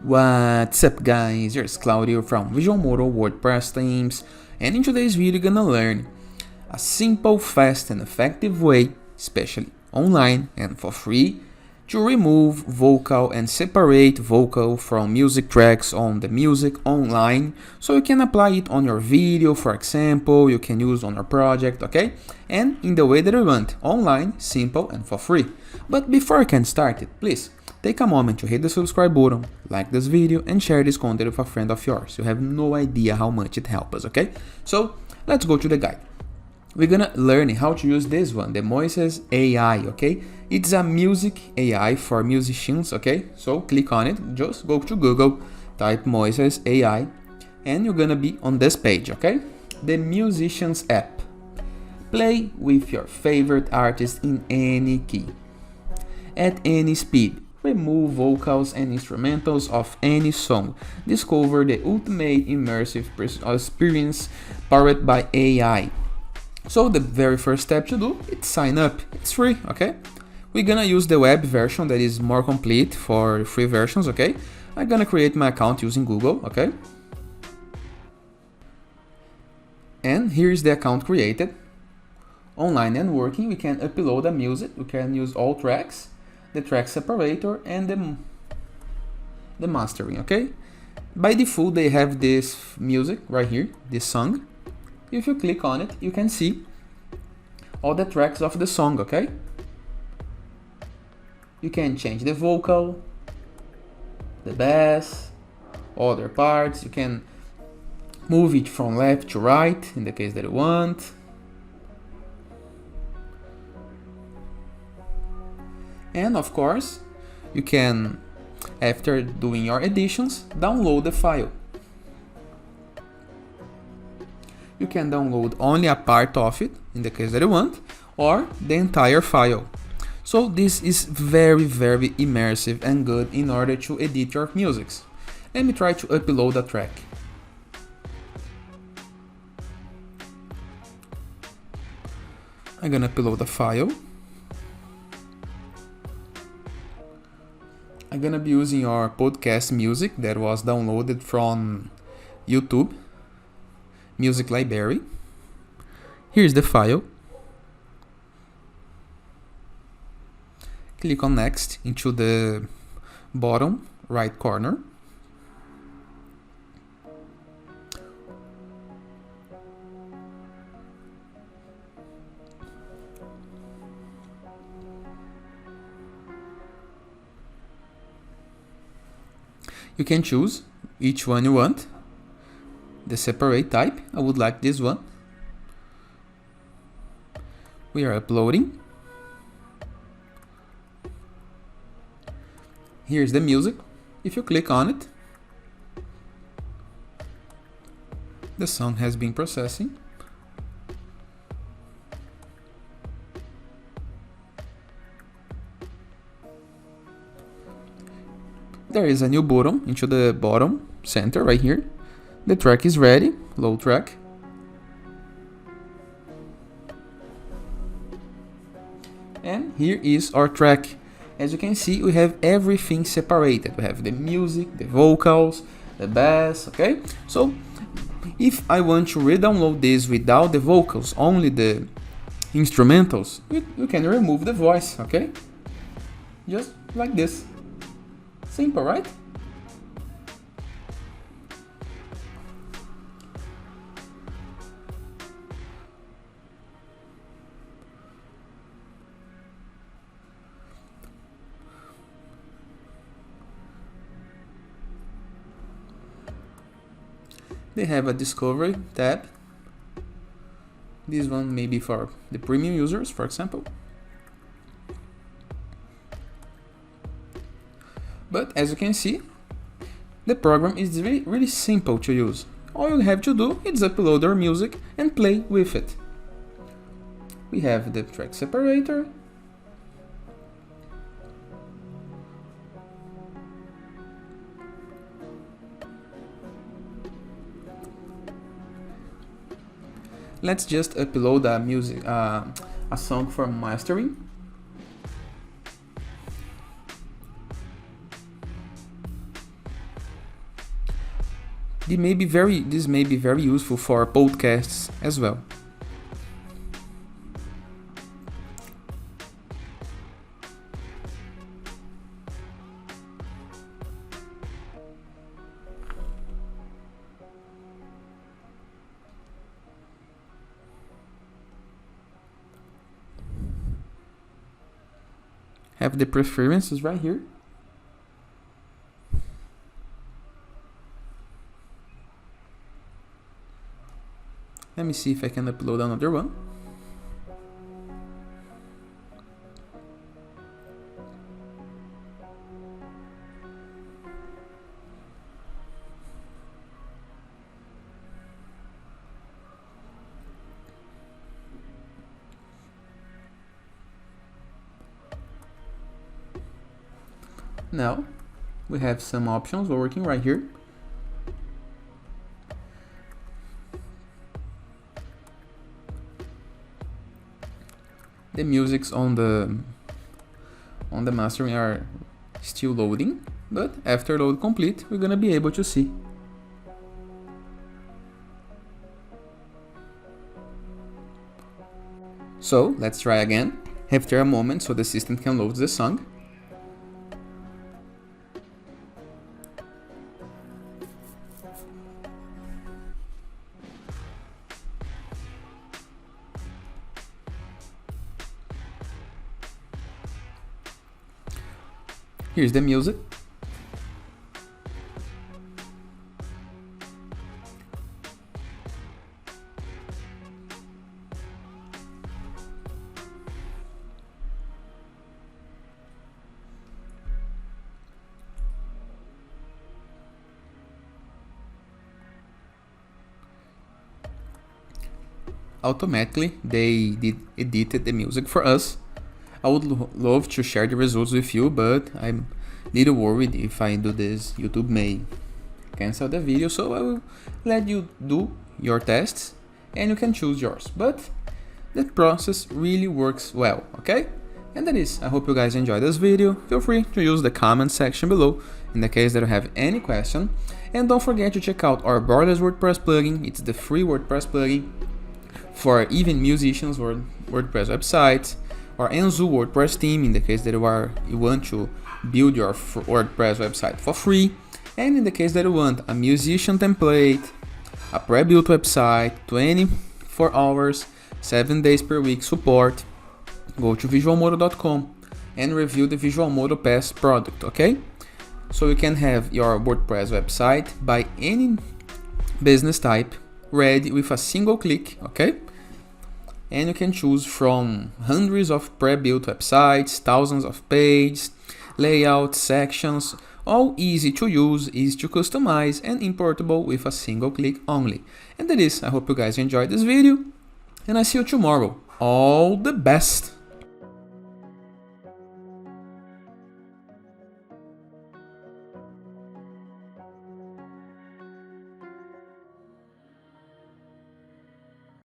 What's up guys, here's Claudio from Visual Modo WordPress themes, and in today's video you're gonna learn a simple, fast and effective way, especially online and for free, to remove vocal and separate vocal from music tracks on the music online, so you can apply it on your video, for example, you can use on your project, okay? And in the way that you want, online, simple and for free. But before I can start it, please take a moment to hit the subscribe button, like this video and share this content with a friend of yours. You have no idea how much it helps us, okay? So let's go to the guide. We're gonna learn how to use this one, the Moises AI, okay? It's a music AI for musicians, okay? So click on it, just go to Google, type Moises AI, and you're gonna be on this page, okay? The Musicians app. Play with your favorite artist in any key, at any speed. Remove vocals and instrumentals of any song. Discover the ultimate immersive experience powered by AI. So the very first step to do is sign up. It's free, okay? We're gonna use the web version that is more complete for free versions, okay? I'm gonna create my account using Google, okay? And here's the account created. Online and working, we can upload a music. We can use all tracks, the track separator and the mastering, okay? By default they have this music right here, this song. If you click on it, you can see all the tracks of the song, okay? You can change the vocal, the bass, other parts. You can move it from left to right in the case that you want. And of course, you can, after doing your editions, download the file. You can download only a part of it, in the case that you want, or the entire file. So this is very immersive and good in order to edit your musics. Let me try to upload a track. I'm gonna upload a file. I'm gonna be using our podcast music that was downloaded from YouTube Music Library. Here's the file. Click on next into the bottom right corner. You can choose each one you want. The separate type, I would like this one. We are uploading. Here's the music. If you click on it, the song has been processing. There is a new button into the bottom center right here. The track is ready, load track. And here is our track. As you can see, we have everything separated. We have the music, the vocals, the bass, okay? So if I want to re-download this without the vocals, only the instrumentals, you can remove the voice, okay? Just like this. Simple, right? They have a discovery tab. This one may be for the premium users, for example. But as you can see, the program is really simple to use. All you have to do is upload your music and play with it. We have the track separator. Let's just upload a song for mastering. This may be very useful for podcasts as well. Have the preferences right here. Let me see if I can upload another one. Now we have some options working right here. The musics on the mastering are still loading, but after load complete, we're gonna be able to see. So let's try again. After a moment so the system can load the song. Here's the music. Automatically, they edited the music for us. I would love to share the results with you, but I'm a little worried if I do this, YouTube may cancel the video, so I will let you do your tests and you can choose yours. But that process really works well, okay? And that is, I hope you guys enjoyed this video. Feel free to use the comment section below in the case that you have any question. And don't forget to check out our Borderless WordPress plugin. It's the free WordPress plugin for even musicians or WordPress websites, or Enzo WordPress theme in the case that you want to build your WordPress website for free, and in the case that you want a musician template, a pre-built website, 24 hours, 7 days per week support, go to visualmodo.com and review the Visual Modo Pass product, okay? So you can have your WordPress website by any business type ready with a single click, okay? And you can choose from hundreds of pre-built websites, thousands of pages, layouts, sections, all easy to use, easy to customize, and importable with a single click only. And that is, I hope you guys enjoyed this video, and I see you tomorrow. All the best!